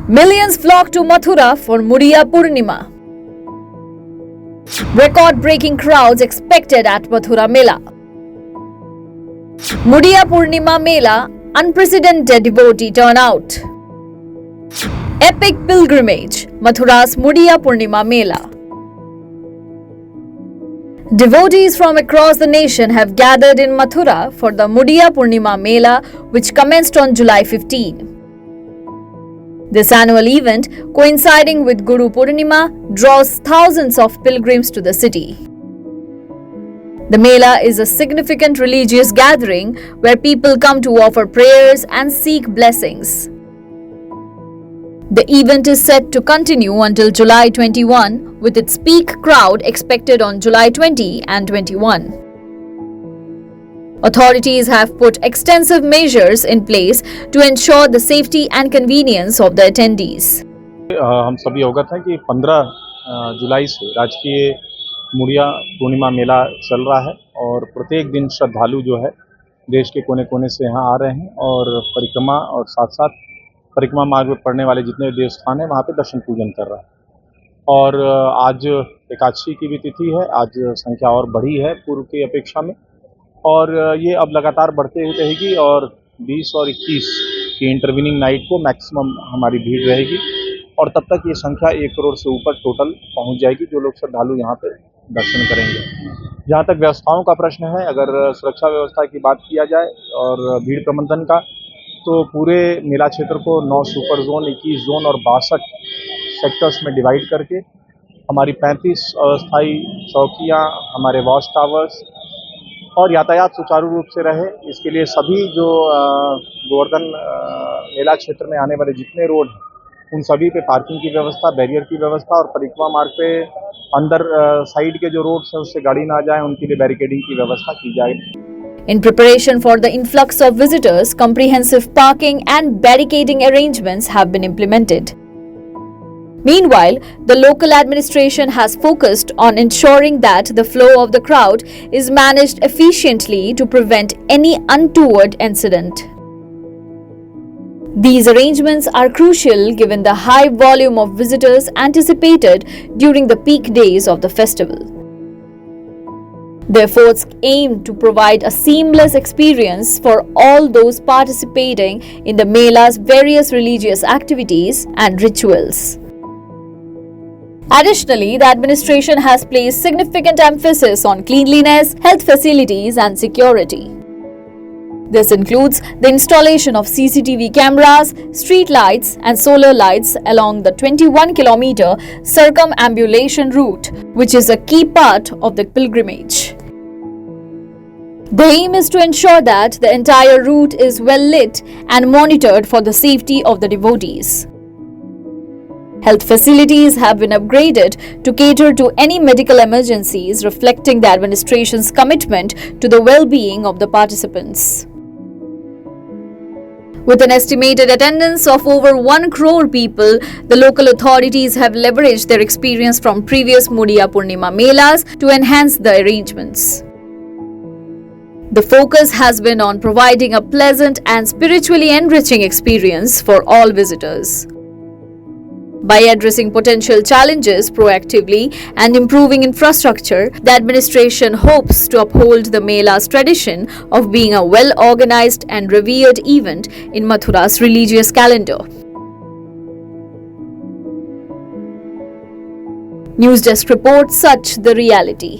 Millions flock to Mathura for Mudiya Purnima. Record-breaking crowds expected at Mathura Mela. Mudiya Purnima Mela, unprecedented devotee turnout. Epic pilgrimage, Mathura's Mudiya Purnima Mela. Devotees from across the nation have gathered in Mathura for the Mudiya Purnima Mela, which commenced on July 15. This annual event, coinciding with Guru Purnima, draws thousands of pilgrims to the city. The Mela is a significant religious gathering where people come to offer prayers and seek blessings. The event is set to continue until July 21, with its peak crowd expected on July 20 and 21. Authorities have put extensive measures in place to ensure the safety and convenience of the attendees. हम सभी अवगत हैं कि 15 जुलाई से राजकीय मुड़िया पूर्णिमा मेला चल रहा है और प्रत्येक दिन श्रद्धालु जो है देश के कोने कोने से यहाँ आ रहे हैं और परिक्रमा और साथ साथ परिक्रमा मार्ग में पड़ने वाले जितने देवस्थान हैं वहाँ पे दर्शन पूजन कर रहा है। और आज एकादशी की भी तिथि है, आज संख्या और बढ़ी है पूर्व की अपेक्षा में और ये अब लगातार बढ़ते हुए रहेगी और 20 और 21 की इंटरविनिंग नाइट को मैक्सिमम हमारी भीड़ रहेगी और तब तक ये संख्या 1 करोड़ से ऊपर टोटल पहुंच जाएगी जो लोग श्रद्धालु यहाँ पे दर्शन करेंगे। जहाँ तक व्यवस्थाओं का प्रश्न है, अगर सुरक्षा व्यवस्था की बात किया जाए और भीड़ प्रबंधन का, तो पूरे मेला क्षेत्र को 9 सुपर जोन, 21 जोन और 62 सेक्टर्स में डिवाइड करके हमारी 35 अस्थायी चौकियाँ, हमारे वॉच टावर्स और यातायात सुचारू रूप से रहे, इसके लिए सभी जो गोवर्धन मेला क्षेत्र में आने वाले जितने रोड हैं उन सभी पे पार्किंग की व्यवस्था, बैरियर की व्यवस्था और परिक्रमा मार्ग पे अंदर साइड के जो रोड्स हैं उससे गाड़ी ना जाए उनके लिए बैरिकेडिंग की व्यवस्था की जाएगी। In preparation for the influx of visitors, comprehensive parking and barricading arrangements have been implemented. Meanwhile, the local administration has focused on ensuring that the flow of the crowd is managed efficiently to prevent any untoward incident. These arrangements are crucial given the high volume of visitors anticipated during the peak days of the festival. The efforts aim to provide a seamless experience for all those participating in the Mela's various religious activities and rituals. Additionally, the administration has placed significant emphasis on cleanliness, health facilities, and security. This includes the installation of CCTV cameras, street lights, and solar lights along the 21-kilometer circumambulation route, which is a key part of the pilgrimage. The aim is to ensure that the entire route is well lit and monitored for the safety of the devotees. Health facilities have been upgraded to cater to any medical emergencies, reflecting the administration's commitment to the well-being of the participants. With an estimated attendance of over 1 crore people, the local authorities have leveraged their experience from previous Mudiya Purnima Melas to enhance the arrangements. The focus has been on providing a pleasant and spiritually enriching experience for all visitors. By addressing potential challenges proactively and improving infrastructure, the administration hopes to uphold the Mela's tradition of being a well-organized and revered event in Mathura's religious calendar. News Desk reports such the reality.